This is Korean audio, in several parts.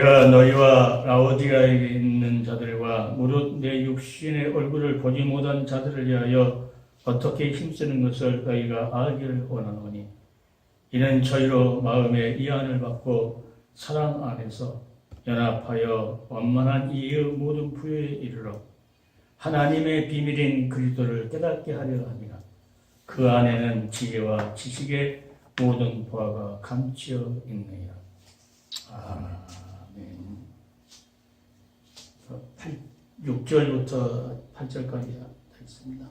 내가 너희와 라오디아에 있는 자들과 무릇 내 육신의 얼굴을 보지 못한 자들을 위하여 어떻게 힘쓰는 것을 너희가 알기를 원하노니 이는 저희로 마음의 이안을 받고 사랑 안에서 연합하여 원만한 이의 모든 부여에 이르러 하나님의 비밀인 그리스도를 깨닫게 하려 함이라. 그 안에는 지혜와 지식의 모든 보화가 감추어 있느니라. 아멘. 6절부터 8절까지 있습니다.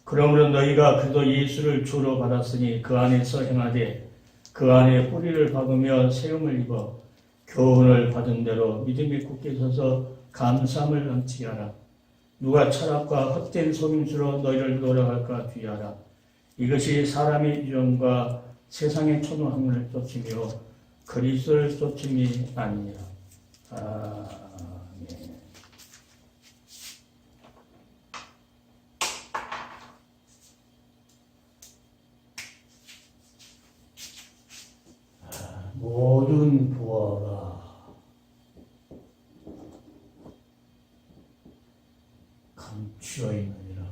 그러므로 너희가 그도 예수를 주로 받았으니 그 안에서 행하되 그 안에 뿌리를 박으며 세움을 입어 교훈을 받은 대로 믿음이 굳게 서서 감사함을 넘치게 하라. 누가 철학과 헛된 속임수로 너희를 노력할까 주의하라. 이것이 사람의 유전과 세상의 초등학문을 쫓으며 그리스도를 쫓음이 아니니라. 아멘. 모든 부하가 감추어 있느니라.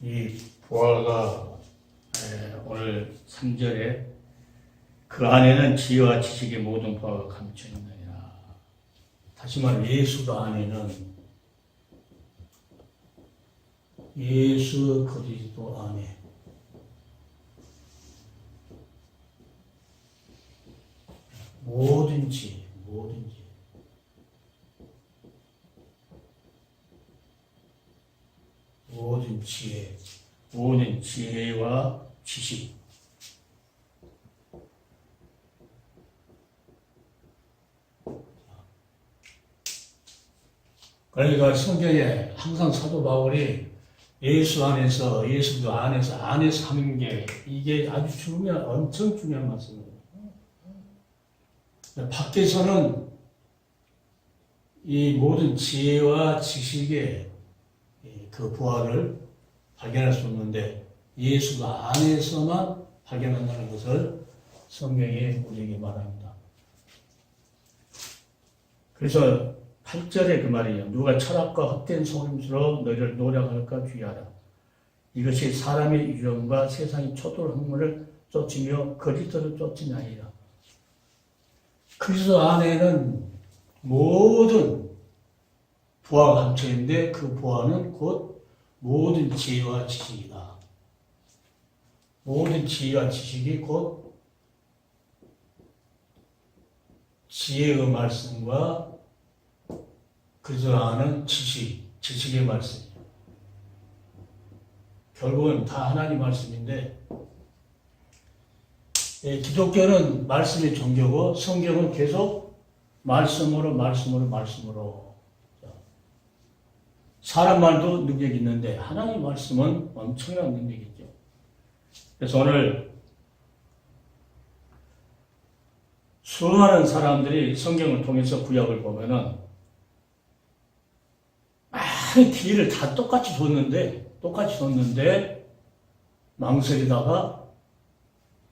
이 부하가 오늘 3절에 그 안에는 지혜와 지식의 모든 부하가 감춰 있느니라. 다시 말해 예수 안에는 예수 그리스도 안에 모든 지혜, 모든 지혜와 지식. 그러니까 성경에 항상 사도 바울이 예수 안에서, 예수도 안에서 하는 게 이게 아주 엄청 중요한 말씀이에요. 밖에서는 이 모든 지혜와 지식의 그 부활을 발견할 수 없는데 예수가 안에서만 발견한다는 것을 성경이 우리에게 말합니다. 그래서 8절에 그 말이에요. 누가 철학과 헛된 속임수로 너희를 노력할까 주의하라. 이것이 사람의 유전과 세상의 초돌 학문을 쫓으며 그리스도를 쫓으니 아니라. 그리스도 안에는 모든 부하가 감춰 있는데 그 부하는 곧 모든 지혜와 지식이다. 모든 지혜와 지식이 곧 지혜의 말씀과 그저 아는 지식의 말씀이에요. 결국은 다 하나님 말씀인데, 기독교는 말씀의 종교고 성경은 계속 말씀으로. 사람 말도 능력이 있는데 하나님 말씀은 엄청난 능력이 있죠. 그래서 오늘 수많은 사람들이 성경을 통해서 구약을 보면은 많은 기회를 다 똑같이 줬는데 망설이다가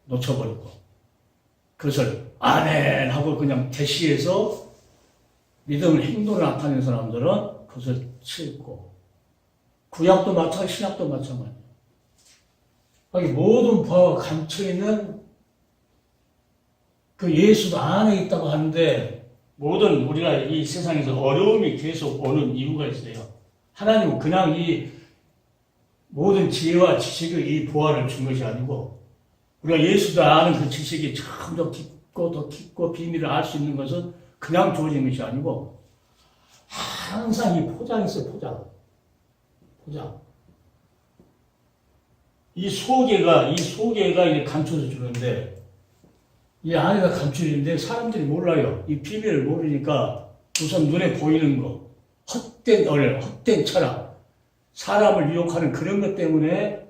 놓쳐버리고 그것을 아멘 하고 그냥 대시해서 믿음을 행동을 나타내는 사람들은 그것을 치고 구약도 마찬가지고 신약도 마찬가지예요. 모든 부하가 감춰있는 그 예수 안에 있다고 하는데 모든 우리가 이 세상에서 어려움이 계속 오는 이유가 있어요. 하나님은 그냥 이 모든 지혜와 지식을 이 부활을 준 것이 아니고 우리가 예수도 아는 그 지식이 더 깊고 비밀을 알 수 있는 것은 그냥 주어진 것이 아니고 항상 이 포장이 있어요. 포장. 이 소개가 이제 감춰서 주는데 이 안에가 감춰지는데 사람들이 몰라요. 이 비밀을 모르니까 우선 눈에 보이는 거 헛된 철학, 사람을 유혹하는 그런 것 때문에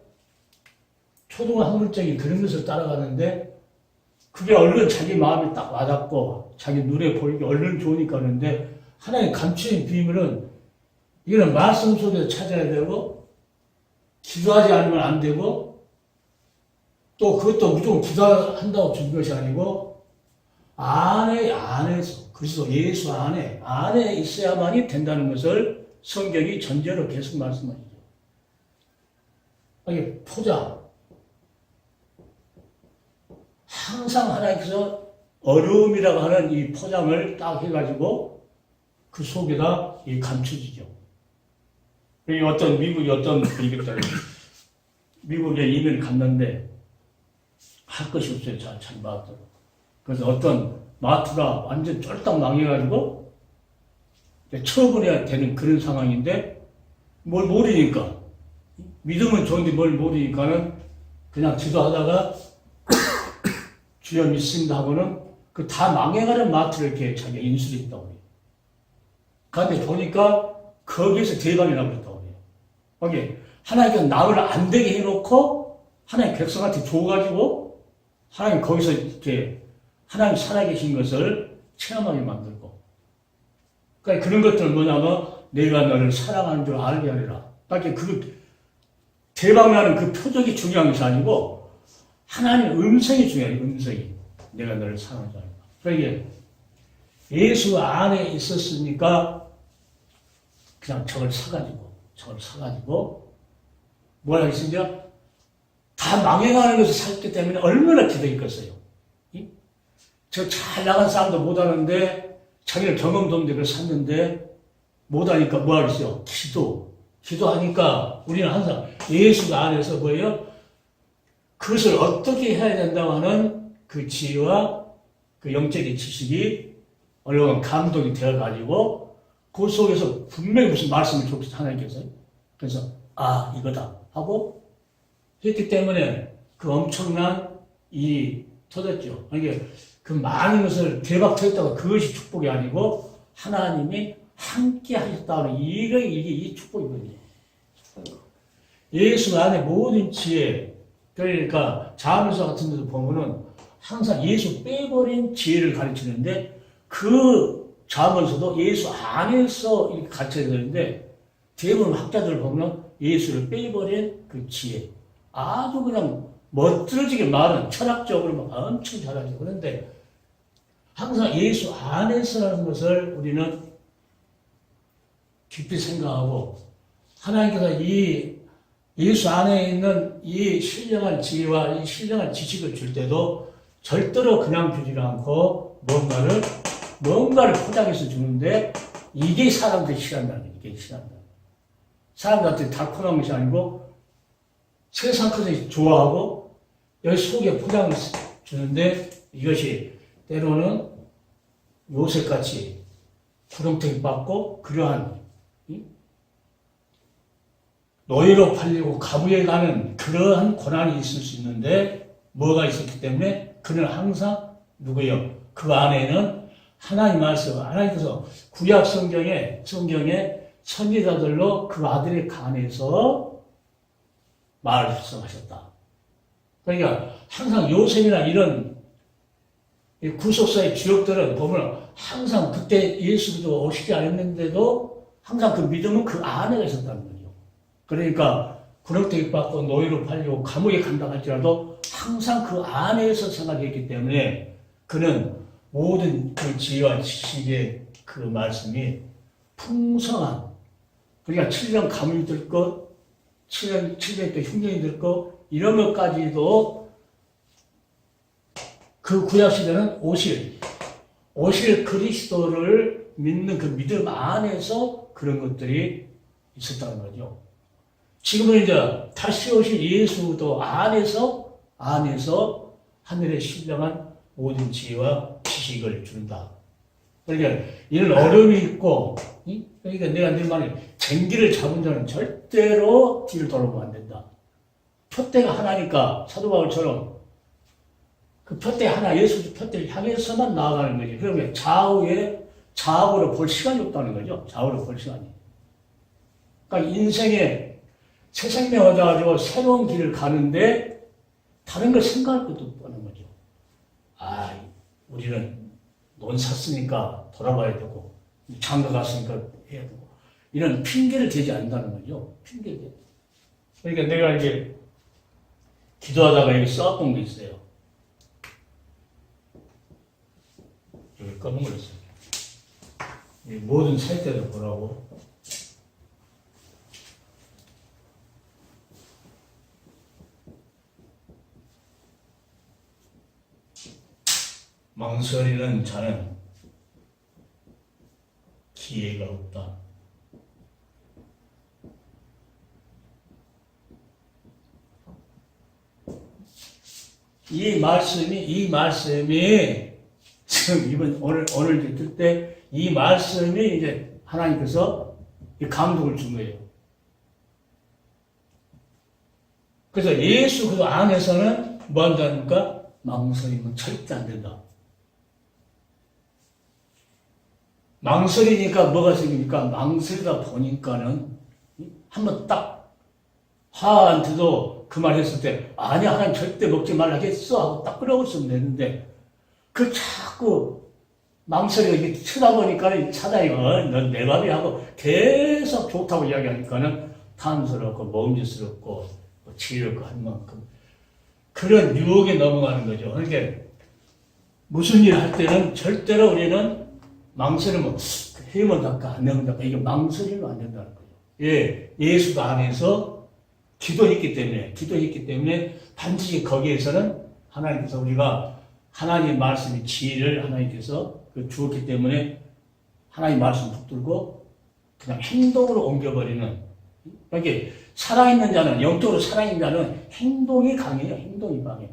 초등학문적인 그런 것을 따라가는데 그게 얼른 자기 마음에 딱 와닿고 자기 눈에 보이게 얼른 좋으니까 그러는데 하나의 감추인 비밀은 이거는 말씀 속에서 찾아야 되고, 기도하지 않으면 안 되고, 또 그것도 무조건 기도한다고 주는 것이 아니고, 안에서, 그리스도 예수 안에 있어야만이 된다는 것을 성경이 전제로 계속 말씀하시죠. 이게 포장. 항상 하나님께서 어려움이라고 하는 이 포장을 딱 해가지고 그 속에다 이 감춰지죠. 어떤 미국이 미국에 이민을 갔는데 할 것이 없어요. 자기 마트로. 그래서 어떤 마트가 완전 쫄딱 망해가지고 처분해야 되는 그런 상황인데 뭘 모르니까 믿음은 좋은데 뭘 모르니까는 그냥 기도하다가 주여 믿습니다 하고는 그 다 망해가는 마트를 이렇게 자기가 인수를 했다고 해요. 그런데 보니까 거기에서 대박이 나버렸다고 해요. 거기 하나님께서 남을 안 되게 해놓고 하나님 백성한테 줘가지고 하나님 거기서 이렇게 하나님 살아계신 것을 체험하게 만들고, 그러니까 그런 것들은 뭐냐면 내가 너를 사랑하는 줄 알게 하리라. 그러니까 그 대박나는 그 표적이 중요한 것이 아니고 하나님의 음성이 중요해요. 음성이. 내가 너를 사랑하는 줄 알리라. 그러니까 예수 안에 있었으니까 그냥 저걸 사가지고 뭐라 했습니까? 다 망해가는 것을 살기 때문에 얼마나 기도했겠어요. 저 잘 나간 사람도 못하는데 자기는 경험도 없는데 그걸 샀는데 못하니까 뭐 하겠어요? 기도하니까 우리는 항상 예수 안에서 뭐예요? 그것을 어떻게 해야 된다고 하는 그 지혜와 그 영적인 지식이 얼른 감동이 되어가지고 그 속에서 분명히 무슨 말씀을 줬어요. 하나님께서. 그래서 이거다 하고 했기 때문에 그 엄청난 일이 터졌죠. 그러니까 그 많은 것을 대박 터졌다고 그것이 축복이 아니고 하나님이 함께 하셨다는 이게 이 축복이거든요. 예수 안에 모든 지혜, 그러니까 자문서 같은 데도 보면은 항상 예수 빼버린 지혜를 가르치는데 그 자문서도 예수 안에서 이렇게 가르쳐야 되는데 대부분 학자들 보면 예수를 빼버린 그 지혜. 아주 그냥 멋들어지게 말은 철학적으로 막 엄청 잘하죠. 그런데 항상 예수 안에서라는 것을 우리는 깊이 생각하고 하나님께서 이 예수 안에 있는 이 신령한 지혜와 이 신령한 지식을 줄 때도 절대로 그냥 주지가 않고 뭔가를 포장해서 주는데 이게 사람들이 싫어한다는 거예요. 이게 싫어한다. 사람들한테 달콤한 것이 아니고 세상 것을 좋아하고 여기 속에 포장을 주는데 이것이 때로는 요셉같이 구렁텅이 받고 그러한 노예로 팔리고 감옥에 가는 그러한 고난이 있을 수 있는데 뭐가 있었기 때문에 그는 항상 누구예요? 그 안에는 하나님 말씀, 하나님께서 구약 성경에 선지자들로 그 아들의 간에서 말을 작성하셨다. 그러니까 항상 요셉이나 이런 구속사의 주역들은 보면 항상 그때 예수도 오시지 않았는데도 항상 그 믿음은 그 안에 있었다는 거죠. 그러니까 구렁텅이 받고 노예로 팔리고 감옥에 간다 할지라도 항상 그 안에서 생각했기 때문에 그는 모든 그 지혜와 지식의 그 말씀이 풍성한, 그러니까 7년 감옥이 들 것, 7년 때 흉년이 들 것, 이런 것까지도 그 구약시대는 오실 그리스도를 믿는 그 믿음 안에서 그런 것들이 있었다는 거죠. 지금은 이제 다시 오실 예수도 안에서 하늘의 신령한 모든 지혜와 지식을 준다. 그러니까 이런 어려움이 있고, 그러니까 내가 늘 말해, 쟁기를 잡은 자는 절대로 뒤를 돌아보면 안 된다. 표대가 하나니까 사도 바울처럼 그 표대 하나, 예수 표대를 향해서만 나아가는 거지. 그러면 좌우로 볼 시간이 없다는 거죠. 좌우로 볼 시간이. 그러니까 인생에 새 생명 얻어가지고 새로운 길을 가는데 다른 걸 생각할 것도 없다는 거죠. 우리는 논 샀으니까 돌아봐야 되고, 장가 갔으니까 해야 되고, 이런 핑계를 대지 않는다는 거죠. 핑계를. 그러니까 내가 이제 기도하다가 여기 써왔던 게 있어요. 여기 검은 걸 써요. 이 모든 살 때를 보라고. 망설이는 자는 기회가 없다. 이 말씀이 지금 이번 오늘 듣을 때 이 말씀이 이제 하나님께서 이 감동을 준 거예요. 그래서 예수 그 안에서는 뭐 한다니까? 망설이면 절대 안 된다. 망설이니까 뭐가 생기니까 망설이다 보니까는 한번 딱 하한테도 그 말 했을 때 아니 하나님 절대 먹지 말라겠어 하고 딱 끊어버렸으면 되는데 그 자꾸 망설이가 이렇게 쳐다보니까 사단이 넌 내 밥이 하고 계속 좋다고 이야기하니까는 탐스럽고 먹음직스럽고 지혜롭고 한 만큼 그런 유혹에 넘어가는 거죠. 그러니까 무슨 일 할 때는 절대로 우리는 망설이면 해면 닦아 안 되면 닦아 이게 망설이면 안 된다는 거예요. 예, 예수 안에서 기도했기 때문에 반드시 거기에서는 하나님께서 우리가 하나님 말씀의 지혜를 하나님께서 주었기 때문에 하나님 말씀 붙들고 그냥 행동으로 옮겨버리는 그러니까 살아있는 자는 영적으로 살아있는 자는 행동이 강해요. 행동이 강해요.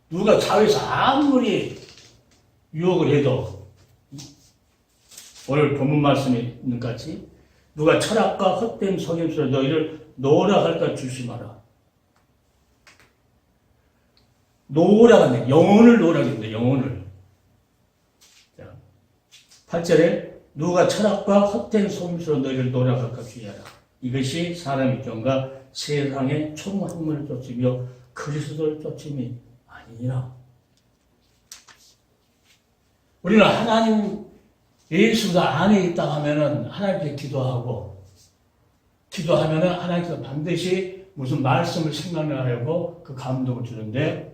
누가 사회에서 아무리 유혹을 해도 오늘 본문 말씀에 있는 것 같이 누가 철학과 헛된 속임수로 너희를 노라 할까 조심하라. 노라가 영혼을 노라겠네. 영혼을. 자, 8절에 누가 철학과 헛된 속임수로 너희를 노라 할까 주의하라. 이것이 사람의 경과 세상의 총학문을 쫓으며 그리스도를 쫓음이 아니니라. 우리는 하나님 예수가 안에 있다 하면은 하나님께 기도하면은 하나님께서 반드시 무슨 말씀을 생각나려고 그 감동을 주는데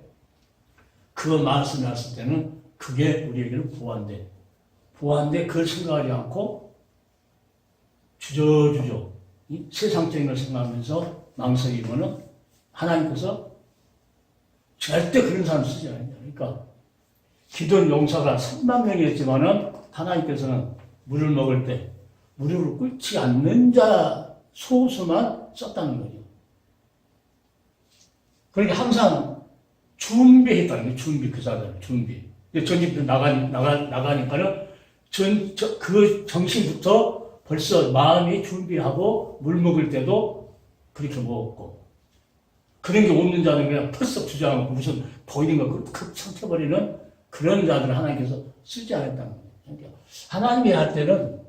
그 말씀을 했을 때는 그게 우리에게는 보안돼 그걸 생각하지 않고 주저주저 세상적인 걸 생각하면서 망설이면은 하나님께서 절대 그런 사람 쓰지 않아요. 그러니까 기도원 용사가 3만 명이었지만은 하나님께서는 물을 먹을 때 무릎을 꿇지 않는 자 소수만 썼다는 거죠. 그러니까 항상 준비했다는 거예요. 그 사람은 준비. 전집도 나가니까는 그 정신부터 벌써 마음이 준비하고 물 먹을 때도 그렇게 먹었고 그런 게 없는 자는 그냥 펄썩 주저앉고 무슨 보이는 거 그 상처버리는 그런 자들을 하나님께서 쓰지 않았다는 거예요. 그러니까 하나님이 할 때는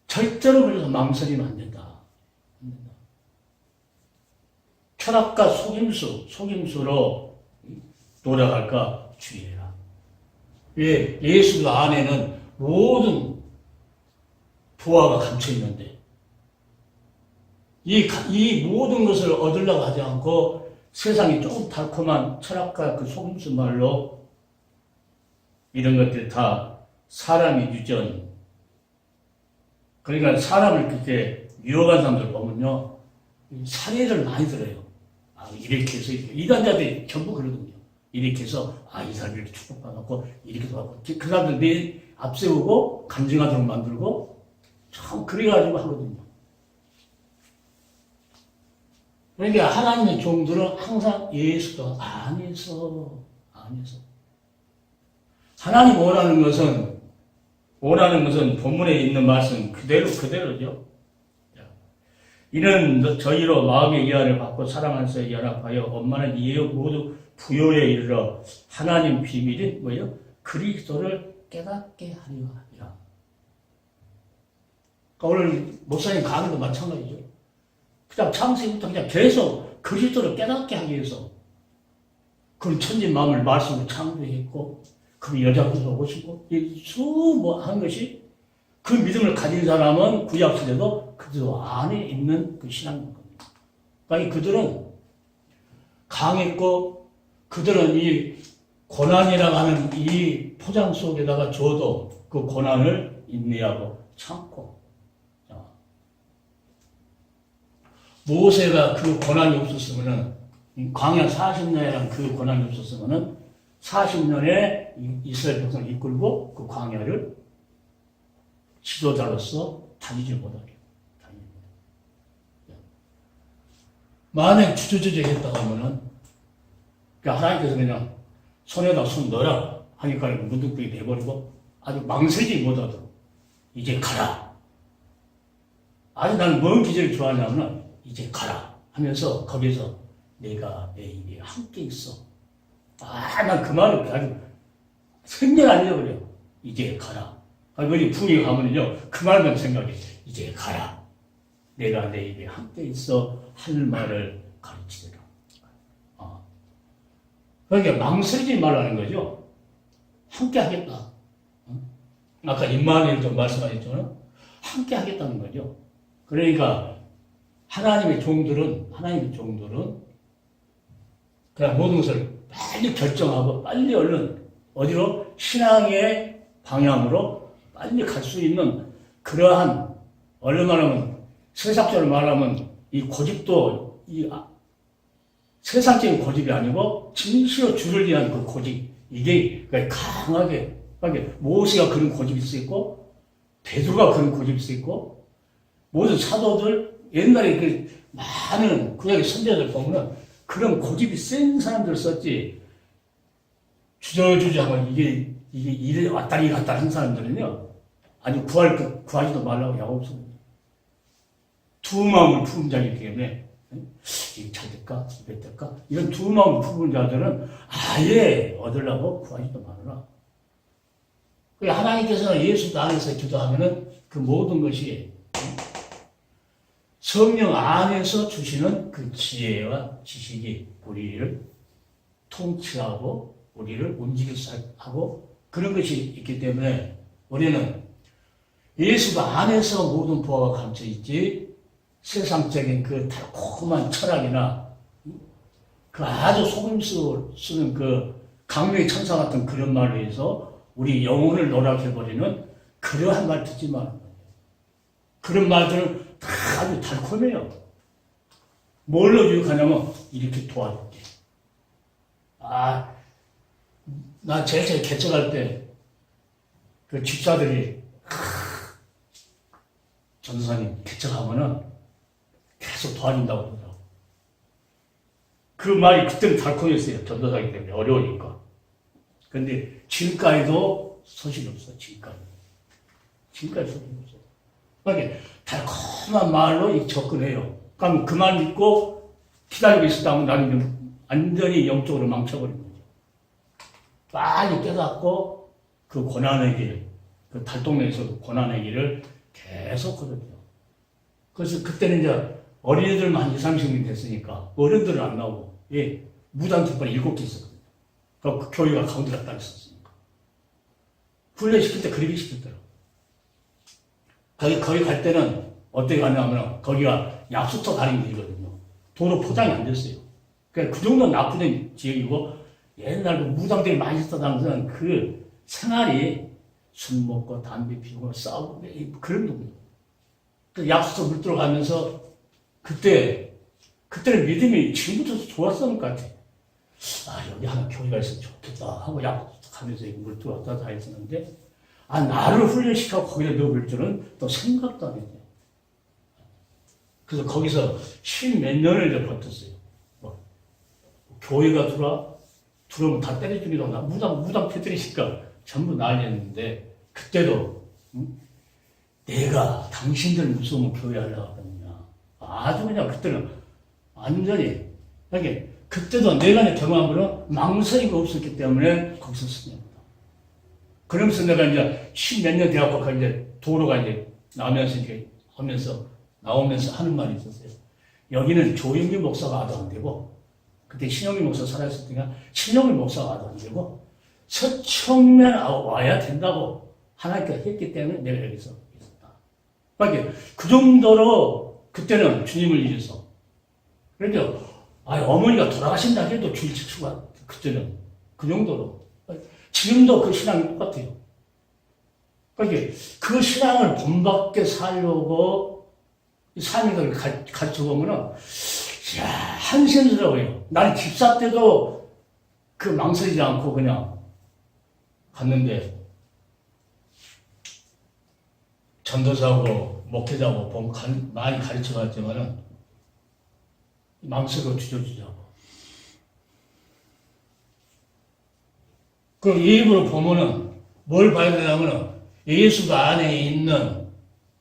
절대로 그래서 망설이면 안 된다. 철학과 속임수로 돌아갈까 주의해라. 왜? 예수 안에는 모든 부하가 감춰 있는데 이 모든 것을 얻으려고 하지 않고 세상이 조금 달콤한 철학과 그 속임수 말로 이런 것들 다 사람의 유전. 그러니까 사람을 그렇게 유혹한 사람들 보면요. 사례를 많이 들어요. 이렇게 해서 이단자들이 전부 그러거든요. 이렇게 해서 이 사람이 이렇게 축복받았고 이렇게도 하고 그 사람들 내 앞세우고 간증하도록 만들고 참 그래가지고 하거든요. 그러니까 하나님의 종들은 항상 예수도 안에서 하나님 원하는 것은 본문에 있는 말씀 그대로죠. 이는 저희로 마음의 이하를 받고 사랑하면서 연합하여 엄마는 이에 모두 부요에 이르러 하나님 비밀인 뭐예요? 그리스도를 깨닫게 하려 하리라. 그러니까 오늘 목사님 강의도 마찬가지죠. 그냥 창세기부터 그냥 계속 그리스도를 깨닫게 하기 위해서 그런 천진 마음을 말씀으로 창조했고 그 여자분도 오시고 수뭐 한 것이 그 믿음을 가진 사람은 구약 시대도 그도 안에 있는 그 신앙인 겁니다. 그러니까 그들은 강했고 그들은 이 고난이라고 하는 이 포장 속에다가 줘도 그 고난을 인내하고 참고. 모세가 그 고난이 없었으면은 광야 40년이라는 그 고난이 없었으면은 40년에 이스라엘 백성을 이끌고 그 광야를 지도자로서 다니지 못하게. 만약 주저주저 했다고 하면은 하나님께서 그냥 손에다 손 넣어라 하니까 문득불이 돼버리고 아주 망설이지 못하도록 이제 가라. 아주 나는 뭔 기절을 좋아하냐면 이제 가라 하면서 거기서 내가 내 입에 함께 있어. 난 그 말을 아주 생전 안 잊어버려. 이제 가라. 우리 부에 가면요 그 말만 생각해. 이제 가라. 내가 내 입에 함께 있어 할 말을 가르치더라. 그러니까 망설이지 말라는 거죠. 함께 하겠다. 아까 임마누엘도 말씀하셨잖아요. 함께 하겠다는 거죠. 그러니까 하나님의 종들은 그냥 모든 것을 빨리 결정하고 빨리 얼른 어디로 신앙의 방향으로 빨리 갈 수 있는 그러한 얼마나 하면 세상적으로 말하면 이 고집도 세상적인 고집이 아니고 진실로 주를 위한 그 고집 이게 강하게 모세가 그런 고집이 있었고 베드로가 그런 고집이 있었고 모든 사도들 옛날에 그 많은 구약의 선지자들 보면 그런 고집이 센 사람들 썼지 주저주저하면 이게 일을 왔다리 갔다 하는 사람들은요 아주 구하지도 말라고 야곱습니다. 두 마음을 품은 자이기 때문에 이게 잘 될까? 이게 될까? 이런 두 마음을 품은 자들은 아예 얻으려고 구하지도 말아라. 하나님께서는 예수 안에서 기도하면은 그 모든 것이 성령 안에서 주시는 그 지혜와 지식이 우리를 통치하고 우리를 움직이게 하고 그런 것이 있기 때문에 우리는 예수 안에서 모든 보화가 감춰 있지 세상적인 그 달콤한 철학이나 그 아주 속임수 쓰는 그 강명의 천사 같은 그런 말로 해서 우리 영혼을 노락해버리는 그러한 말 듣지 말아요. 그런 말들은 다 아주 달콤해요. 뭘로 유익하냐면 이렇게 도와줄게. 나 제일 개척할 때 그 집사들이 전도사님 개척하면은 계속 도와준다고 그러더라고. 그 말이 그때는 달콤했어요. 전도사이기 때문에 어려우니까. 근데 지금까지도 소식이 없어. 지금까지 소식이 없어. 그러니까 달콤한 말로 접근해요. 그럼 그 말 믿고 기다리고 있었다면 나는 완전히 영적으로 망쳐버린 거죠. 빨리 깨닫고 그 고난의 길, 그 달동네에서 고난의 길을 계속 걸었죠. 그래서 그때는 이제 어린이들만 20, 30명 됐으니까 어른들은 안 나오고 무당 깃발이 7개 있었거든요. 그 교회가 가운데 갖다 있었으니까. 훈련시킬 때 그렇게 시켰더라고요. 거기 갈 때는 어떻게 가냐면 거기가 약수터 다니는 길이거든요. 도로 포장이 안 됐어요. 그러니까 그 정도는 나쁜 지역이고 옛날 그 무당들이 많이 쓰다는 그 생활이 술 먹고 담배 피우고 싸우고 그런 놈이에요. 그 약수터 물 들어가면서 그때는 믿음이 지금부터 좋았던 것 같아. 여기 하나 교회가 있으면 좋겠다 하고 약수터 가면서 물 들어왔다 다 했었는데 나를 훈련시켜서 거기다 넣을 줄은 또 생각도 안 했어요. 그래서 거기서 10몇 년을 버텼어요. 교회가 들어오면 다 때려주기도 하고, 무당 패뜨리니까 전부 난리였는데, 그때도, 내가 당신들 무서우면 교회 하려고 하거든요. 아주 그냥 그때는 완전히, 그때도 내가 경험으로 망설이가 없었기 때문에 거기서 쓰냐고. 그러면서 내가 이제 10몇 년 돼갖고 이제 도로가 이제 나오면서 하는 말이 있었어요. 여기는 조영기 목사가 와도 안 되고, 그때 신영기 목사 살아있을 때가 신영기 목사가 와도 안 되고, 서청면 와야 된다고 하나님께서 했기 때문에 내가 여기서 있었어요. 그러니까 그 정도로 그때는 주님을 위해서. 그러니까 어머니가 돌아가신다 해도 주일 지키고 그때는 그 정도로. 지금도 그 신앙이 똑같아요. 그러니까 그 신앙을 본받게 살려고 삶을 가르쳐 보면은 이야, 한심스러워요. 나는 집사 때도 그 망설이지 않고 그냥 갔는데 전도사하고 목회자하고 많이 가르쳐 갔지만은 망설이고 주저주저하고. 그 예입으로 보면은 뭘 봐야 되냐면은 예수가 안에 있는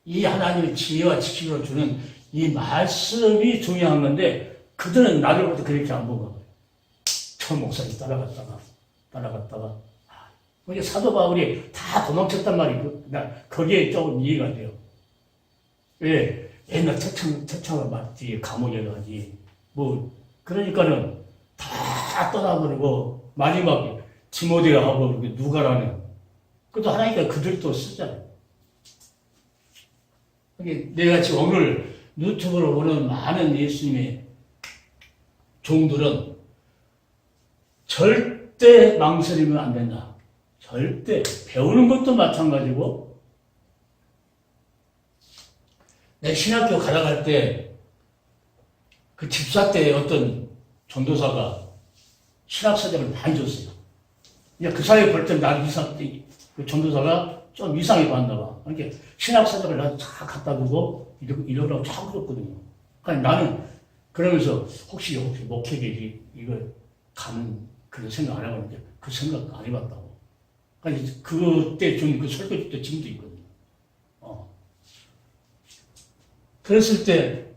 이 하나님의 지혜와 지식을 주는 이 말씀이 중요한 건데 그들은 나를부터 그렇게 안 보고 저 목사님 따라갔다가 그게 사도 바울이 다 도망쳤단 말이에요. 거기에 조금 이해가 돼요. 왜? 옛날 태창을 맞지, 감옥에 가지. 그러니까는 다 떠나버리고, 마지막에 디모데하고 누가라는, 그것도 하나니까 그들도 쓰잖아요. 내가 지금 오늘 유튜브로 보는 많은 예수님의 종들은 절대 망설이면 안 된다. 절대. 배우는 것도 마찬가지고, 내 신학교 가다갈 때, 그 집사 때 어떤 전도사가 신학서적을 많이 줬어요. 그 사이에 볼 때 나는 그 전도사가 좀 이상하게 봤나 봐. 그러니까 신학서적을 나도 다 갖다 두고 이러라고 자꾸 줬거든요. 그러니까 나는 그러면서 혹시 목회계지 이걸 가는 그런 생각 안 해봤는데 그 생각 안 해봤다고. 그러니까 그때 준 그 설교 때 지금도 있거든요. 그랬을 때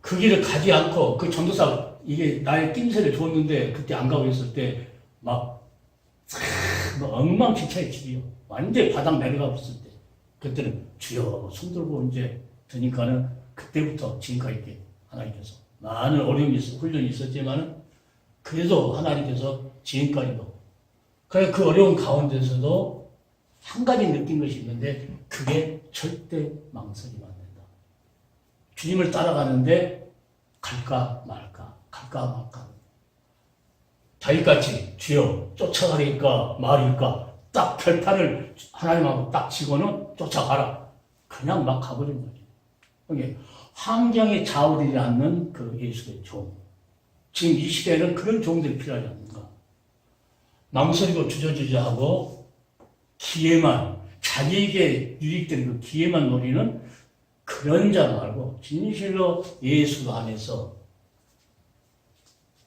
그 길을 가지 않고 그 전도사 이게 나의 낌새를 줬는데 그때 안 가고 있을 때 막 엉망진창의 집이요. 완전히 바닥 내려가고 있을 때 그때는 주여 손 들고 이제 드니까는 그때부터 지금까지 이렇게 하나님께서 많은 어려움이 훈련이 있었지만은 그래도 하나님께서 지금까지도 그 어려운 가운데서도 한 가지 느낀 것이 있는데 그게 절대 망설이면 안 된다. 주님을 따라가는데 갈까 말까. 다윗같이 주여 쫓아가리까 말일까 딱 결판을 하나님하고 딱 치고는 쫓아가라. 그냥 막 가버린 거죠. 그러니까 환경에 좌우되지 않는 그 예수의 종. 지금 이 시대에는 그런 종들이 필요하지 않는가. 망설이고 주저주저하고 기회만 자기에게 유익되는 그 기회만 노리는 그런 자 말고 진실로 예수 안에서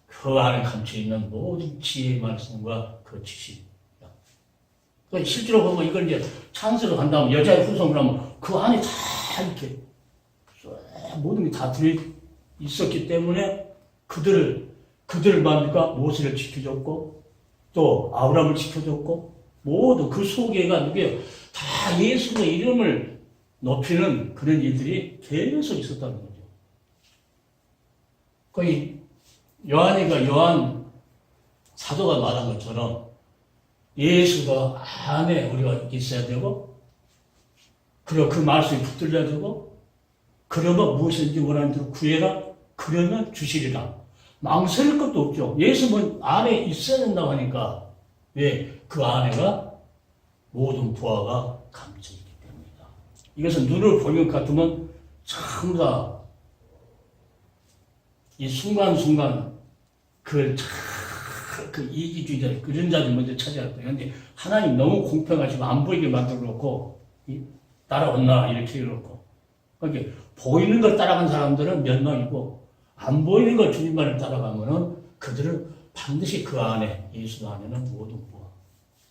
그 안에 감춰있는 모든 지혜의 말씀과 그 지식. 그러니까 실제로 보면 이걸 이제 찬스로 간다면 여자의 후손을 하면 그 안에 다 이렇게 모든 게 다 들어있었기 때문에 그들을 만들까 모세를 지켜줬고 또 아브라함을 지켜줬고 모두 그 속에가 누구예요? 다 예수의 이름을 높이는 그런 일들이 계속 있었다는 거죠. 거의 요한 사도가 말한 것처럼 예수가 안에 우리가 있어야 되고 그리고 그 말씀이 붙들려야 되고 그러면 무엇인지 원하는 대로 구해라. 그러면 주시리라. 망설일 것도 없죠. 예수는 안에 있어야 된다고 하니까 왜? 그 안에가 모든 부하가 감춰있기 때문이다. 이것은 눈을 보는 것 같으면 전부 다 이 순간순간 그 이기주의자 그런 자들 먼저 차지할 거예요. 근데 하나님 너무 공평하시고 안 보이게 만들어 놓고 따라온나 이렇게 해놓고 그러니까 보이는 걸 따라간 사람들은 몇 명이고 안 보이는 걸 주님만을 따라가면은 그들은 반드시 그 안에 예수 안에는 모든 부와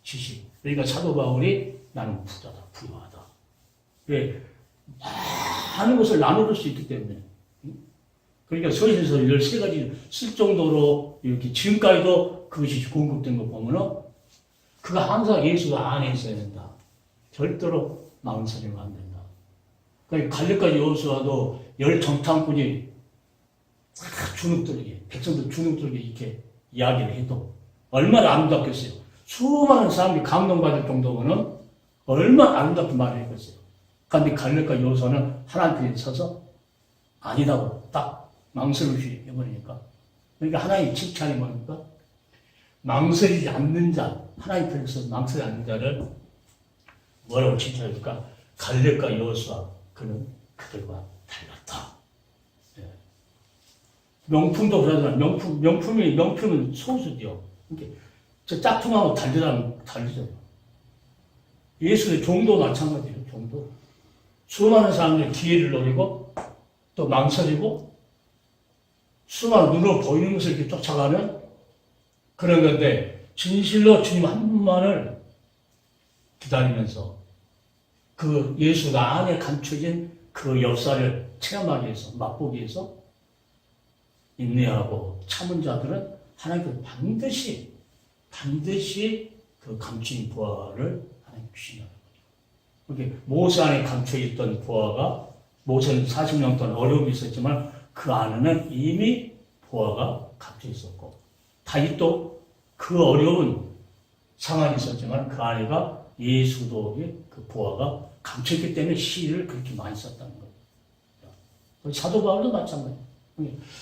지식. 그러니까 사도 바울이 나는 부자다, 부유하다. 왜? 많은 것을 나눠줄 수 있기 때문에. 그러니까 서신서 13가지 쓸 정도로 이렇게 지금까지도 그것이 공급된 거 보면은 그가 항상 예수가 안에 있어야 된다. 절대로 망설이면 안 된다. 그러니까 갈렙과 여호수아도 10정탐꾼이 주눅들게, 백성들 주눅들게 이렇게 이야기를 해도 얼마나 아름답겠어요. 수많은 사람이 감동받을 정도면은 얼마나 아름답게 말했겠어요. 그런데 갈렙과 여호수아는 하나님 편에 서서 아니다고 딱 망설임없이 해버리니까. 그러니까 하나님 칭찬이 뭡니까? 망설이지 않는 자, 하나님 편에서 망설이지 않는 자를 뭐라고 칭찬해줄까? 갈렙과 여호수아, 그는 그들과 달랐다. 예. 명품도 그러잖아. 명품은 소수죠. 이렇게 저 짝퉁하고 다르잖아요. 예수의 종도 마찬가지예요. 종도. 수많은 사람들이 기회를 노리고 또 망설이고 수많은 눈으로 보이는 것을 이렇게 쫓아가는 그런 건데 진실로 주님 한 분만을 기다리면서 그 예수 안에 감춰진 그 역사를 체험하기 위해서 맛보기 위해서 인내하고 참은 자들은 하나님께서 반드시 그 감추인 부활을 하나님 주신다는 거죠. 이렇게 모세 안에 감춰있던 부활가 모세는 40년 동안 어려움이 있었지만 그 안에는 이미 부활가 감춰 있었고 다윗도 그 어려운 상황이 있었지만 그 안에가 예수도의 그 부활가 감춰있기 때문에 시를 그렇게 많이 썼다는 거예요. 사도 바울도 마찬가지예요.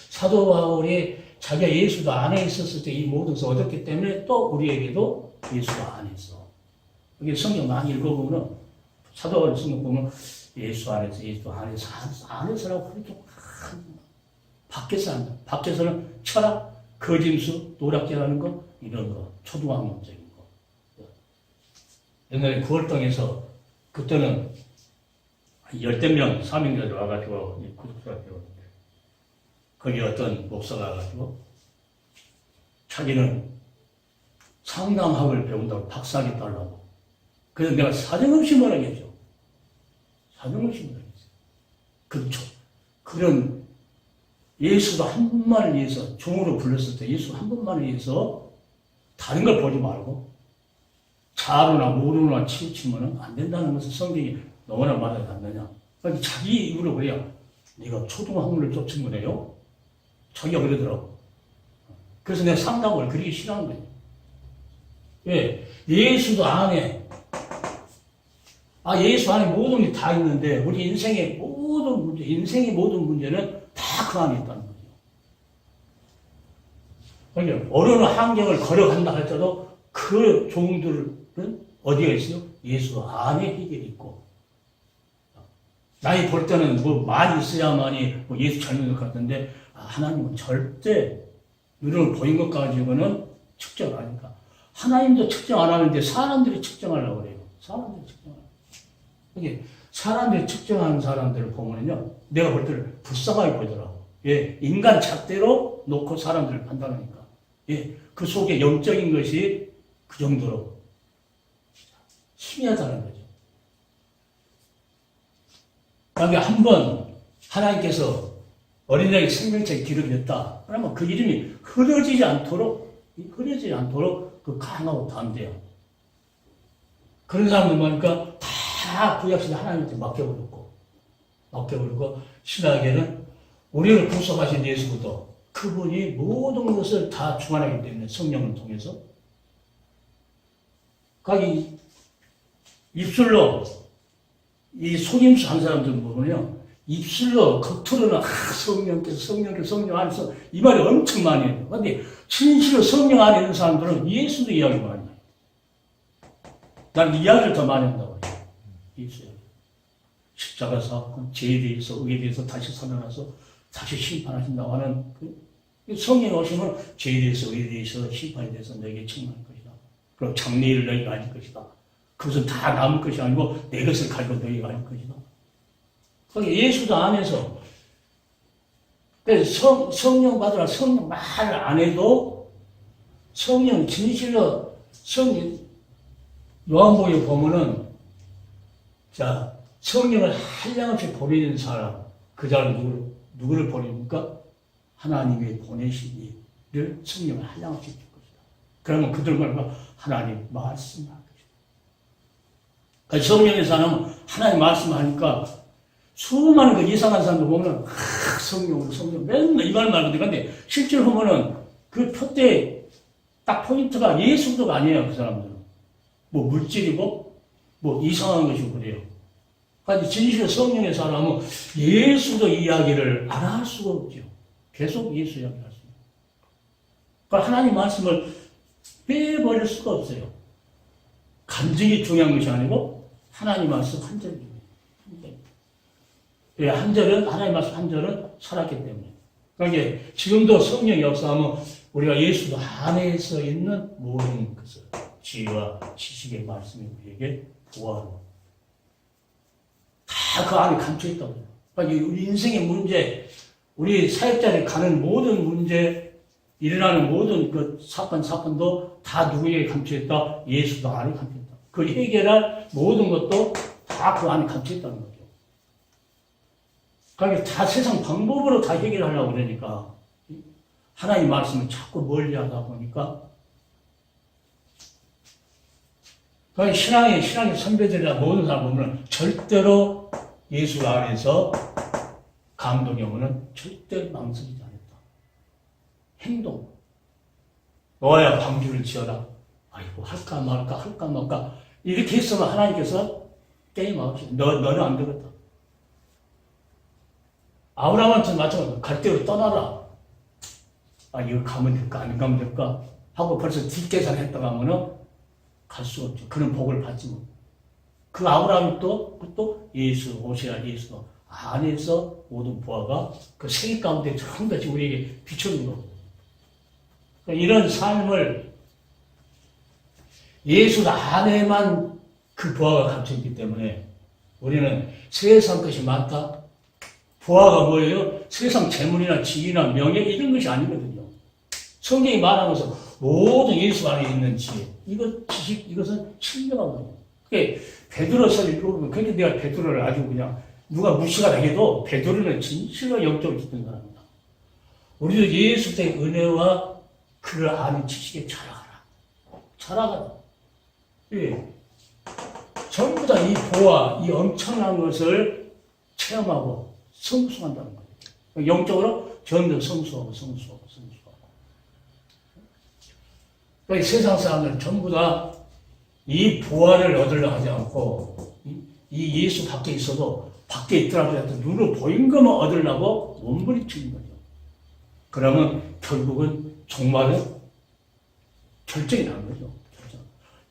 사도 바울이 자기가 예수도 안에 있었을 때 이 모든 것을 얻었기 때문에 또 우리에게도 예수도 안에 있어. 이게 성경 많이 읽어보면 사도 바울 성경 보면 예수 안에서 안에서라고 그렇게 밖에서 한다. 밖에서는 철학, 거짓수, 노략질하는 거 이런 거 초등학문적인 거. 옛날에 구월동에서 그때는 열댓 명 사명자들 와가지고 구속사가 되었는데 거기 어떤 목사가 와가지고 자기는 상담학을 배운다고 박사학위 달라고. 그래서 내가 사정없이 뭐라겠죠. 사정없이 뭐라겠어요. 그런 예수도 한 분만을 위해서 종으로 불렀을 때 예수 한 분만을 위해서 다른 걸 보지 말고 자아로나 모르나 치우치면 안 된다는 것을 성경이 너무나 말하지 않느냐. 그러니까 자기 입으로 그래야 네가 초등학문을 쫓은 거네요. 자기가 그러더라고. 그래서 내가 상담을 그렇게 싫어하는 거예요. 왜? 예수도 안에 예수 안에 모든 게 다 있는데 우리 인생의 모든 문제는 다 그 안에 있다는 거죠. 그러니까 어려운 환경을 걸어간다 할지라도 그 종들은 어디가 있어요? 예수 안에 해결이 있고 나이 볼 때는 뭐 많이 있어야만이 예수 잘 믿는 것 같은데 하나님은 절대 눈으로 보인 것 가지고는 측정을 하니까 하나님도 측정 안 하는데 사람들이 측정하려고 그래요. 사람들이 측정하는 사람들을 보면요 내가 볼 때는 불쌍하게 보이더라고. 예, 인간 잣대로 놓고 사람들을 판단하니까 그 속에 영적인 것이 그 정도로 희미하다는 거죠. 그러니까 한번 하나님께서 어린아이 생명체에 기름이 냈다. 그러면 그 이름이 흐려지지 않도록 그 강하고 담대요. 그런 사람들 보니까 다 구약시대 하나님한테 맡겨버렸고 신학에는 우리를 구속하신 예수부터 그분이 모든 것을 다 주관하기 때문에 성령을 통해서 이 입술로 이 속임수 한 사람들 보면요 입술로 겉으로는 성령 안에서 이 말이 엄청 많이 해요. 그런데 진실로 성령 안에 있는 사람들은 예수도 이야기 많이 해요. 난 이야기를 더 많이 한다고 해요. 예수 십자가 사건, 죄에 대해서 의에 대해서 다시 살아나서 다시 심판하신다고 하는 성령이 오시면 죄에 대해서 의에 대해서 심판에 대해서 너에게 책망할 것이다. 그리고 장래일을 너희가 아닐 것이다. 그것은 다 남을 것이 아니고 내 것을 가지고 너희가 아닐 것이다. 예수도 안에서 그래서 성령 받으라 성령 말을 안 해도 성령 진실로 요한복음에 보면은 성령을 한량없이 보내는 사람 그 사람 누구를 보냅니까? 하나님이 보내신 이를 성령을 한량없이 줄 것이다. 그러면 그들과 하나님 말씀할 것이다. 그러니까 성령의 사람은 하나님 말씀하니까 수많은 그 이상한 사람들 보면은 성령 맨날 이 말만 하는데 근데 실제로 보면은 그 표대 딱 포인트가 예수도가 아니에요. 그 사람들은 뭐 물질이고 뭐 이상한 것이고 그래요. 그러니까 진실의 성령의 사람은 예수도 이야기를 안 할 수가 없죠. 계속 예수 이야기를 할 수 있어요. 그러니까 하나님 말씀을 빼버릴 수가 없어요. 간증이 중요한 것이 아니고 하나님 말씀 한 절이 중요해요. 왜 한 절은 하나님 말씀 한 절은 살았기 때문에. 그러니까 지금도 성령 역사하면 우리가 예수 안에서 있는 모든 것을 지혜와 지식의 말씀이 우리에게 보아로 다 그 안에 감춰 있다고 해요. 그러니까 우리 인생의 문제, 우리 사역자를 가는 모든 문제, 일어나는 모든 그 사건도 다 누구에게 감춰 있다? 예수 안에 감춰 있다. 그 해결할 모든 것도 다 그 안에 감춰 있다는 거죠. 그러니까 다 세상 방법으로 다 해결하려고 그러니까 하나님 말씀을 자꾸 멀리 하다 보니까 그러니까 신앙의 선배들이나 모든 사람 보면 절대로 예수 안에서 감동이 오면 절대 망설이지 않았다. 행동. 너야 방주를 지어라. 아이고 할까 말까 이렇게 했으면 하나님께서 게임하시 너는 안 되겠다. 아브라함한테 마찬가지로 갈 대로 떠나라. 아 이거 가면 될까 안 가면 될까 하고 벌써 뒷계산했다가 하면은 갈 수 없죠. 그런 복을 받지 못. 그 아브라함이 또 예수 오시라 예수 안에서 모든 보아가 그 생일 가운데 전부 다 우리에게 비춰주는 거거든요. 그러니까 이런 삶을 예수 안에만 그 보아가 감춰있기 때문에 우리는 세상 것이 많다. 보아가 뭐예요? 세상 재물이나 지위나 명예 이런 것이 아니거든요. 성경이 말하면서 모든 예수 안에 있는 지혜, 지식, 이것은 신령한 거예요. 그게 베드로서 읽어보면, 그러니까 내가 베드로를 아주 그냥 누가 무시가 되게도 베드로는 진실로 영적으로 깊은 사람이다. 우리도 예수의 은혜와 그를 아는 지식에 자라가라. 예. 전부 다 이 보아, 이 엄청난 것을 체험하고 성숙한다는 거예요. 영적으로 점점 성숙하고. 그러니까 세상 사람들은 전부 다 이 보아를 얻으려 하지 않고 이 예수 밖에 있어도 밖에 있더라도 눈으로 보인 것만 얻으려고 몸부림치는 거죠. 그러면 결국은 종말은 결정이 나는 거죠.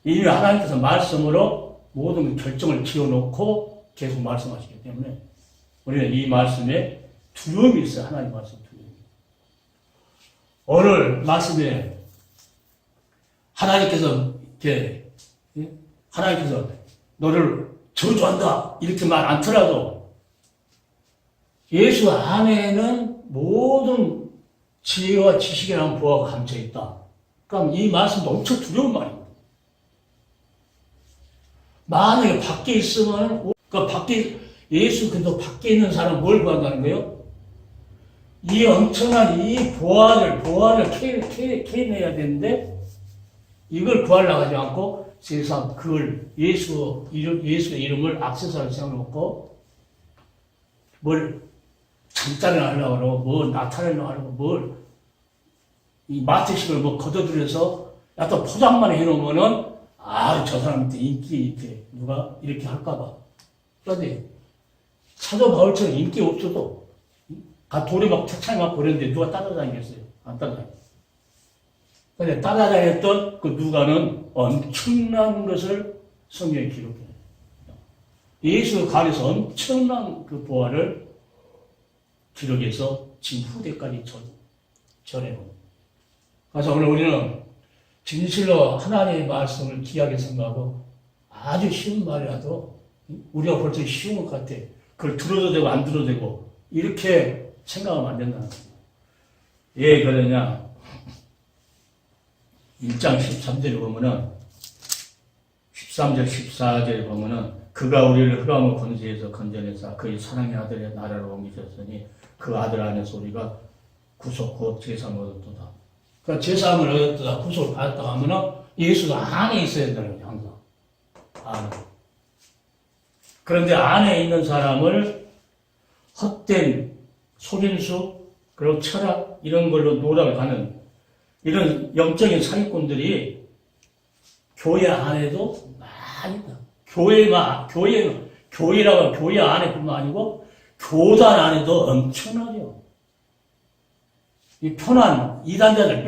이미 하나님께서 말씀으로 모든 결정을 지어놓고 계속 말씀하시기 때문에 우리는 이 말씀에 두려움이 있어요. 하나님 말씀 두려움이. 오늘 말씀에 하나님께서 너를 저주한다 이렇게 말 않더라도 예수 안에는 모든 지혜와 지식이라는 보아가 감춰 있다. 그럼 이 말씀도 엄청 두려운 말입니다. 만약에 밖에 있으면 그 밖에 예수 그리스도 밖에 있는 사람 뭘 구한다는 거예요? 이 엄청난 이 보아를 캐내야 되는데 이걸 구하려고 하지 않고 세상 그걸 예수의 이름을 액세서리로 세워놓고 뭘 장단을 하려고 하고 뭘 나타내려고 하고 뭘 이 마트식을 뭐 걷어들여서 약간 포장만 해놓으면은 저 사람한테 인기 있게 누가 이렇게 할까봐. 그런데 사도 바울처럼 인기 없어도 돌에 막 차차에 막 그랬는데 누가 따라다니겠어요? 안 따라다니겠어요. 근데 따라다녔던 그 누가는 엄청난 것을 성경에 기록해요. 예수 간에서 엄청난 그 보화를 기록해서 지금 후대까지 전해요. 그래서 오늘 우리는 진실로 하나님의 말씀을 귀하게 생각하고 아주 쉬운 말이라도 우리가 볼 때 쉬운 것 같아. 그걸 들어도 되고 안 들어도 되고 이렇게 생각하면 안 된다는 거예요. 왜 그러냐? 1장 13절에 보면은 13절 14절에 보면은 그가 우리를 흑암의 권세에서 건져내사 그의 사랑의 아들의 나라로 옮기셨으니 그 아들 안에서 우리가 구속 곧 제사함을 얻었다. 그러니까 제사함을 얻었다 구속을 받았다 하면은 예수가 안에 있어야 된다는 거예요. 항상 안에. 그런데 안에 있는 사람을 헛된 속임수 그리고 철학 이런 걸로 놀아가는 이런 영적인 사기꾼들이 교회 안에도 많이 있다. 교회라고 교회 안에뿐만 아니고 교단 안에도 엄청나죠. 이 편한 이단자들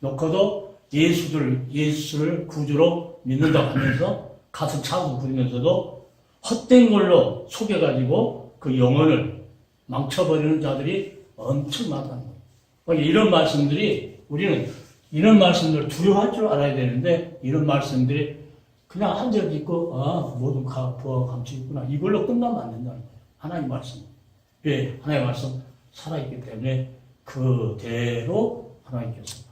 빼놓고도 예수를 구주로 믿는다고 하면서 가슴 차고 부리면서도 헛된 걸로 속여가지고 그 영혼을 망쳐버리는 자들이 엄청 많다는 거예요. 그러니까 이런 말씀들이 우리는 이런 말씀들을 두려워할 줄 알아야 되는데 이런 말씀들이 그냥 한 절 듣고 모든 부하가 감추 있구나 이걸로 끝나면 안 된다는 거예요. 하나님 말씀. 왜? 하나님 말씀 살아있기 때문에 그대로 하나님께서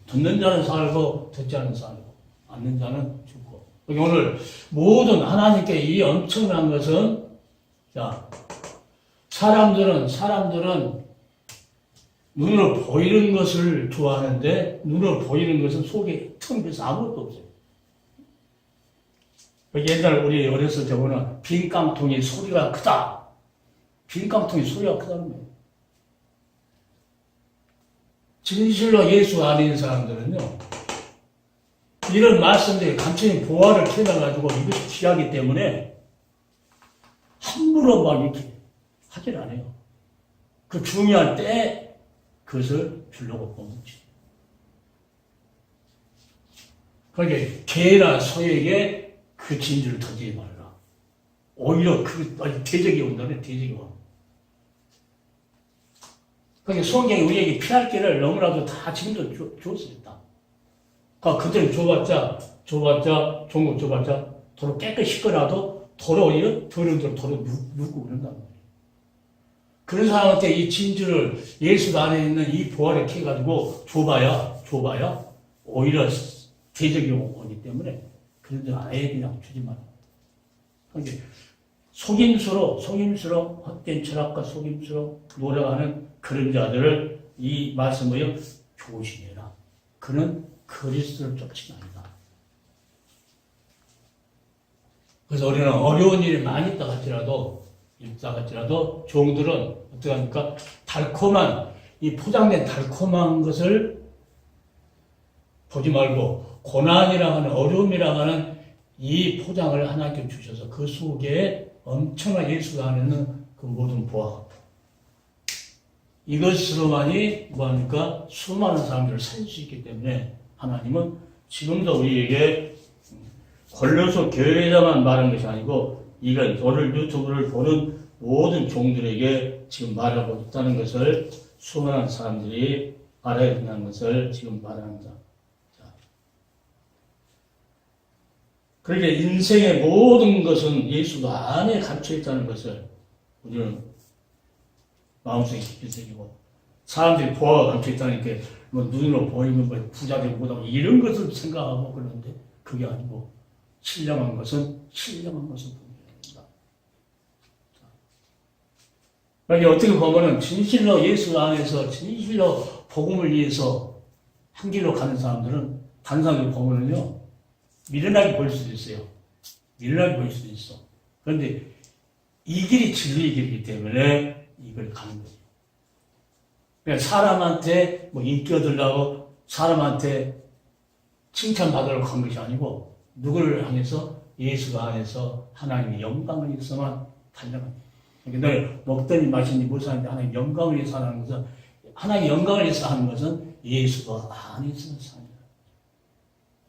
듣는 자는 살고 듣지 않는 살고 않는 자는 죽고. 오늘 모든 하나님께 이 엄청난 것은 자 사람들은 눈으로 보이는 것을 좋아하는데 눈으로 보이는 것은 속에 텅 비어서 아무것도 없어요. 옛날 우리 어렸을 때 보면 빈 깡통이 소리가 크다. 빈 깡통이 소리가 크다는 거예요. 진실로 예수 안에 있는 사람들은요, 이런 말씀들이 감춰진 보화를 캐놔가지고 이것이 귀하기 때문에 함부로 막 이렇게 하질 않아요. 그 중요할 때 그것을 주려고 뽑는지. 그러니까 개나 소에게 그 진주를 던지지 말라. 오히려 대적이 온다네, 대적이 와. 그러니까 성경이 우리에게 피할 길을 너무나도 다 지금도 줬습니다. 그러니까 그들은 줘봤자, 종국 줘봤자, 도로 깨끗이 씻거나도 도로 오히려 더러운 도로 눕고 그런단 말이에요. 그런 사람한테 이 진주를 예수 안에 있는 이 보화를 캐가지고 줘봐야 오히려 대적이 오기 때문에 그런 데 아예 그냥 주지 마라. 그러니까 속임수로 헛된 철학과 속임수로 노력하는 그런 자들을 이 말씀을 조심해라. 그는 그리스도를 쫓지 말라. 그래서 우리는 어려운 일이 많이 있다 할지라도 종들은 어떻게 합니까? 이 포장된 달콤한 것을 보지 말고 고난이라 하는 어려움이라 하는 이 포장을 하나님께 주셔서 그 속에 엄청난 예수가 안에는 그 모든 보화가 이것으로만이 뭐합니까? 수많은 사람들을 살릴 수 있기 때문에 하나님은 지금도 우리에게 걸려서 교회에다만 말하는 것이 아니고 이건 오늘 유튜브를 보는 모든 종들에게 지금 말하고 있다는 것을 수많은 사람들이 알아야 된다는 것을 지금 말합니다. 그러니까 인생의 모든 것은 예수 안에 갇혀 있다는 것을 우리는 마음속에 깊이 새기고 사람들이 보아가 갇혀 있다는 게 뭐 눈으로 보이는 뭐 부자되고 못하고 이런 것을 생각하고 그러는데 그게 아니고 신령한 것은 분명합니다. 그러니까 어떻게 보면은 진실로 예수 안에서 진실로 복음을 위해서 한 길로 가는 사람들은 단상에 보면은요 미련하게 보일 수도 있어요. 미련하게 보일 수도 있어. 그런데 이 길이 진리의 길이기 때문에 이걸 가는 거죠. 그러니까 사람한테 뭐 인기 얻으려고 사람한테 칭찬받으려고 간 것이 아니고 누구를 향해서 예수가 안에서 하나님의 영광을 위해서만 달려갑니다. 그러니까 늘 먹더니 마시니 못 사는데 하나님의 영광을 위해서 하는 것은 하나님의 영광을 위해서 하는 것은 예수가 안에서 사는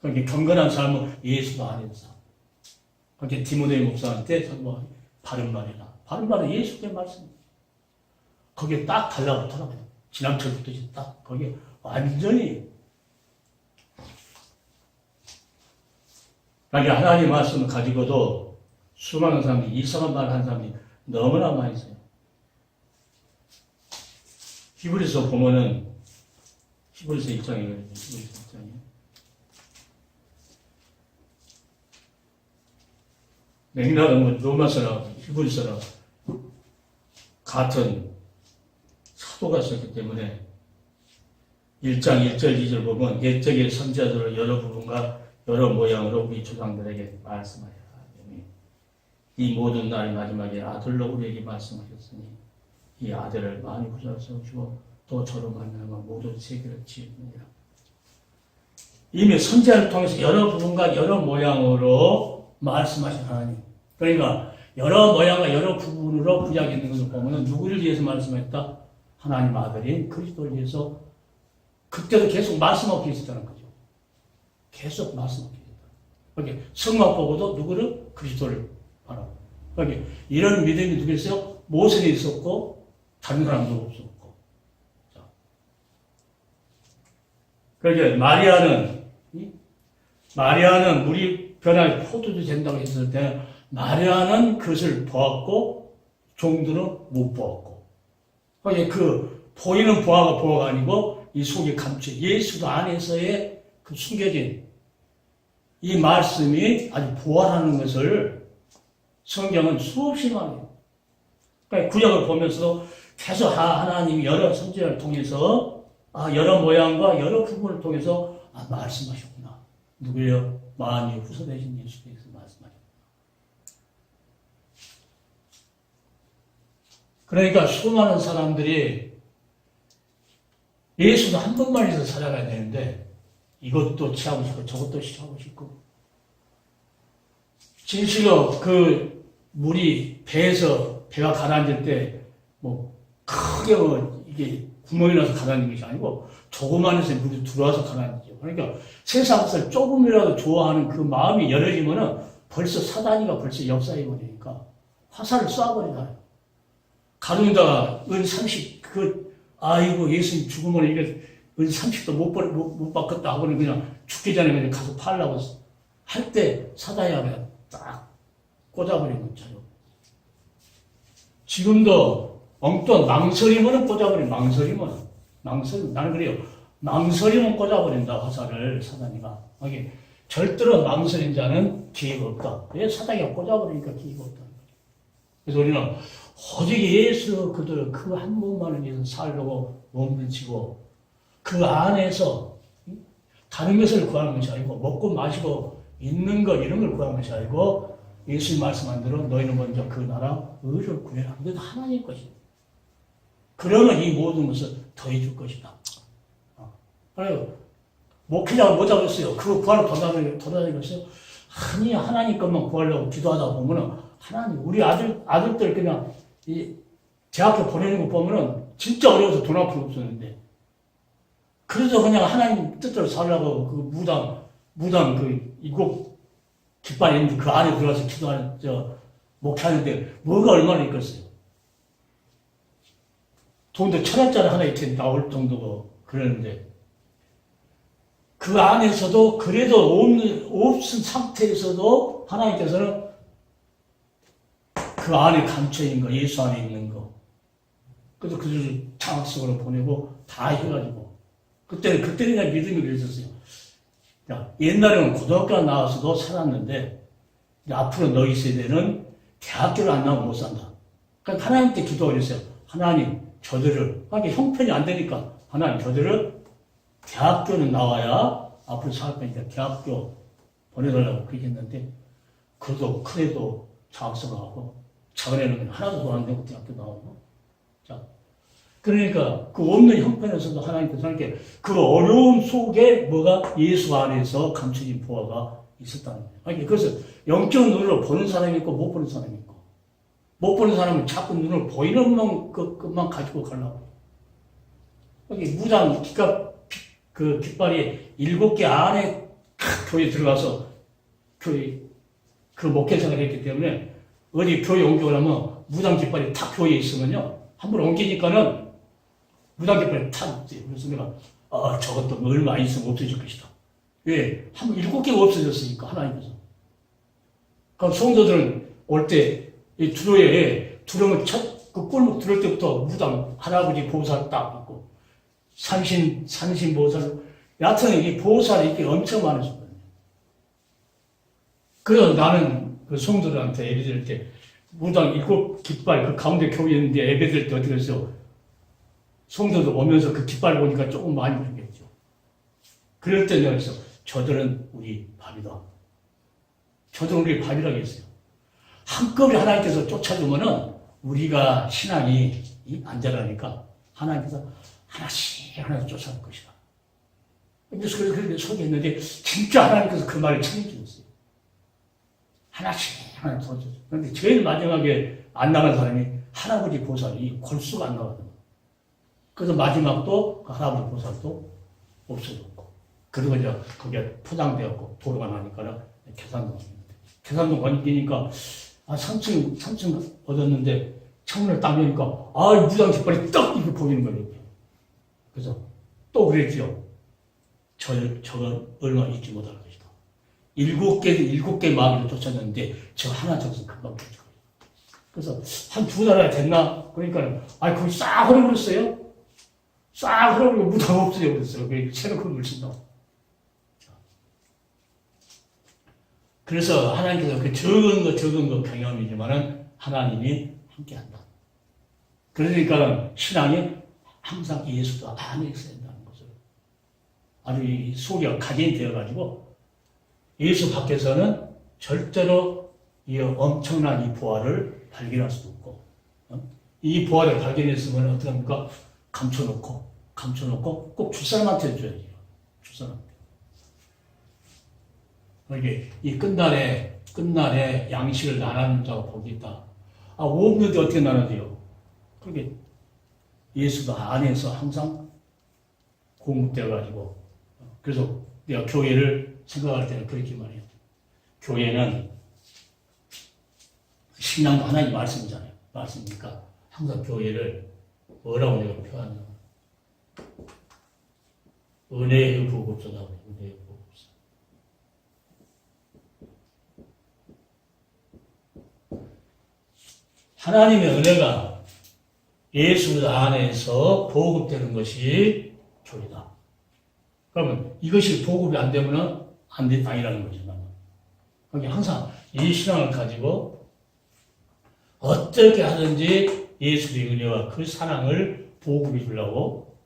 그러니까 경건한 삶은 예수가 안에서 그렇게 디모데 목사한테 전부 바른 말이라. 바른 말은 예수의 말씀. 거기에 딱 달라붙더라고요. 지난철부터 딱 거기에 완전히 그러니까 하나님의 말씀을 가지고도 수많은 사람들이 이상한 말을 하는 사람이 너무나 많이 있어요. 히브리서 보면은 히브리서 1장이에요. 히브리서 1장이에요. 맥락은 로마서나 히브리서나 같은 사도가 썼기 때문에 1장 1절 2절 보면 옛적의 선지자들을 여러 부분과 여러 모양으로 우리 조상들에게 말씀하셨다. 이 모든 날의 마지막에 아들로 우리에게 말씀하셨으니 이 아들을 많이 부자로 세우시고 또 저로 만나면 모든 세계를 지으니라. 이미 선지자를 통해서 여러 부분과 여러 모양으로 말씀하신 하나님. 그러니까 여러 모양과 여러 부분으로 구약에 있는 것을 보면 누구를 위해서 말씀했다? 하나님 아들인 그리스도를 위해서 그때도 계속 말씀하고 계셨다는 거죠. 계속 말씀하고 계셨다. 그러니까 성막 보고도 누구를? 그리스도를 바라고. 그러니까 이런 믿음이 누구 있어요? 모세에 있었고 다른 사람도 없었고. 자. 그러니까 마리아는 물이 변할 포도주 된다고 했을 때 마리아는 그것을 보았고 종들은 못 보았고. 그러니까 그 보이는 보아가 아니고 이 속에 감춰 예수도 안에서의 그 숨겨진 이 말씀이 아주 부활하는 것을 성경은 수없이 말해요. 그러니까 구약을 보면서도 계속 하나님이 여러 선지자를 통해서 여러 모양과 여러 부분을 통해서 말씀하셨구나. 누구예요? 만유의 후사 되신 예수께서 말씀하셨구나. 그러니까 수많은 사람들이 예수도 한 번만 해서 살아가야 되는데 이것도 취하고 싶고 저것도 취하고 싶고 진실로 그 물이 배가 가라앉을 때 뭐 크게 이게 구멍이 나서 가라앉는 것이 아니고 조그만해서 물이 들어와서 가라앉죠. 그러니까 세상 것을 조금이라도 좋아하는 그 마음이 열어지면은 벌써 사단이가 벌써 역사해 버리니까 화살을 쏴버리잖아요. 가정에다가 은 30, 아이고, 예수님 죽으면 이게 은 30도 못 받겠다 하고는 그냥 죽기 전에 그냥 가서 팔라고 할 때 사단이 그냥 딱 꽂아버리는 거죠. 지금도 엉뚱한 망설이면 꽂아버린 망설이면 나는 그래요. 망설이면 꽂아버린다, 화살을 사단이가. 이게 절대로 망설인 자는 기회가 없다. 왜 사단이가 꽂아버리니까 기회가 없다. 그래서 우리는 오직 예수 그들 그 한 분만을 위해서 살려고 몸부림치고 그 안에서 다른 것을 구하는 것이 아니고 먹고 마시고 있는 것 이런 걸 구하는 것이 아니고 예수님 말씀한 대로 너희는 먼저 그 나라 의를 구해라. 그게 하나님의 것이다. 그러면 이 모든 것을 더해줄 것이다. 그래요. 목회자가 뭐 잡았어요? 그거 구하러 돌아다니겠어요? 아니 하나님 것만 구하려고 기도하다 보면은 하나님 우리 아들들 그냥 이 대학교 보내는 거 보면은 진짜 어려워서 돈 할 필요 없었는데 그래서 그냥 하나님 뜻대로 살려고 그 무당 그 이곡 깃발 있는데 그 안에 들어가서 기도하는 목회하는데 뭐가 얼마나 있겠어요? 돈도 1,000원짜리 하나 이렇게 나올 정도고 그러는데 그 안에서도 그래도 없은 상태에서도 하나님께서는 그 안에 감춰있는 거, 예수 안에 있는 거. 그래서 그들을 장학석으로 보내고 다 해가지고. 그때는 그냥 믿음이 그랬었어요. 옛날에는 고등학교 나와서도 살았는데, 앞으로 너희 세대는 대학교를 안 나오면 못 산다. 그러니까 하나님께 기도하고 그랬어요. 하나님, 저들을, 그러니까 형편이 안 되니까, 하나님, 저들을 대학교는 나와야 앞으로 살 거니까 대학교 보내달라고 그렇게 했는데, 그래도 장학석을 하고, 작은애는 하나도 안 되고 대학교 나오고. 자, 그러니까 그 없는 형편에서도 하나님께서 이렇게 그 어려움 속에 뭐가 예수 안에서 감춰진 보화가 있었다는 거예요. 그러니까 그래서 영적 눈으로 보는 사람이 있고 못 보는 사람이 있고 못 보는 사람은 자꾸 눈을 보이는 것만 가지고 가려고. 여기 무당 그 깃발이 7개 안에 교회 들어가서 그 목회생을 했기 때문에 어디 교회 옮겨고 하면 무당 깃발이 탁 교회에 있으면요. 한번 옮기니까는 무당 깃발이 탁 있지. 그래서 내가, 저것도 얼마 안 있으면 없어질 것이다. 왜? 한번 7개가 없어졌으니까, 하나님께서. 그럼 성도들은 올 때, 이 두로에, 두로면 그 꼴목 들을 때부터 무당, 할아버지 보살 딱 있고, 산신 보살, 여하튼 이 보살이 이렇게 엄청 많으셨거든요. 그래서 나는 그 성도들한테 예배 드릴 때, 무당 7 깃발, 그 가운데 교회 있는데 예배 드릴 때 어떻게 했어요? 성도들 오면서 그 깃발 보니까 조금 많이 주겠죠. 그럴 때 내가 했어. 저들은 우리 밥이다. 저들은 우리 밥이라고 했어요. 한꺼번에 하나님께서 쫓아주면은 우리가 신앙이 안 자라니까 하나님께서 하나씩 쫓아올 것이다. 그래서 그렇게 소개했는데 진짜 하나님께서 그 말을 책임지셨어요. 하나씩 도와줬어요. 그런데 제일 마지막에 안 나간 사람이 할아버지 보살이 골수가 안 나거든요. 그래서 마지막도 그 할아버지 보살도 없어졌고, 그리고 이제 그게 포장되었고 도로가 나니까는 계산동 왔는데, 계산동 가니까 3층 얻었는데 창문을 딱 여니까 무당 깃발이 딱 이렇게 보이는 거예요. 그래서 또 그랬죠. 저건 얼마 잊지 못할 것이다. 7개 마귀를 쫓았는데 저 하나 저것은 금방 쫓을 거예요. 그래서 한 2달이나 됐나? 그러니까 거기 싹 흘러버렸어요. 싹 흘러버리고 무당 없어져 버렸어요. 새로 큰 물친다. 그래서 하나님께서 그 적은 거 경험이지만은 하나님이 함께한다. 그러니까 신앙이 항상 예수도 안에 있어야 된다는 것을 아주 이 소리가 각인이 되어가지고 예수 밖에서는 절대로 이 엄청난 이 부활을 발견할 수도 없고, 이 부활을 발견했으면 어떻게 합니까? 감춰놓고 꼭 줄 사람한테 줘야지. 줄 사람한테. 이게 이 끝날에 양식을 나누는 자가 복이 있다. 없는데 어떻게 나눠져요? 그렇게 예수가 안에서 항상 공급되어가지고, 그래서 내가 교회를 생각할 때는 그렇게 말해요. 교회는 신앙도 하나님 말씀이잖아요. 말씀이니까 항상 교회를 뭐라고 내가 표현하냐면 은혜의 보급소라고 해요. 은혜의 보급소. 하나님의 은혜가 예수 안에서 보급되는 것이 교회다. 그러면 이것이 보급이 안 되면 아니라는 거지만, 그게 항상 이 신앙을 가지고 어떻게 하든지 예수의 은혜와 그 사랑을 보급해 주려고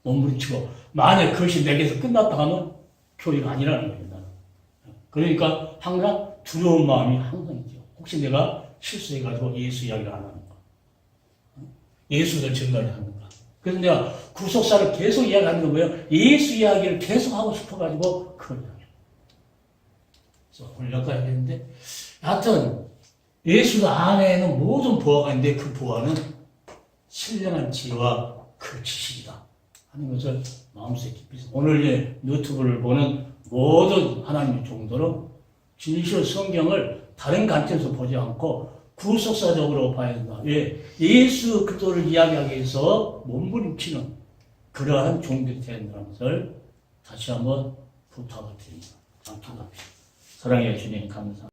몸부림치고, 만약 그것이 내게서 끝났다 하면 교회가 아니라는 거예요. 나는. 그러니까 항상 두려운 마음이 항상 있죠. 혹시 내가 실수해가지고 예수 이야기를 안 하는가? 예수를 증거를 하는가? 그래서 내가 구속사를 계속 이야기하는 건 뭐예요? 예수 이야기를 계속 하고 싶어가지고 그걸 이야기해요. 그래서 오늘 여기까지 했는데, 하여튼 예수 안에는 모든 보화가 있는데 그 보화는 신령한 지혜와 그 지식이다 하는 것을 마음속에 깊이 있어요. 오늘 유튜브를 보는 모든 하나님의 종들은 진실 성경을 다른 관점에서 보지 않고 구속사적으로 봐야 된다. 왜? 예수 그리스도를 이야기하기 위해서 몸부림치는 그러한 종들이 되야 된다는 것을 다시 한번 부탁을 드립니다. 기도합시다. 사랑해 주님 감사합니다.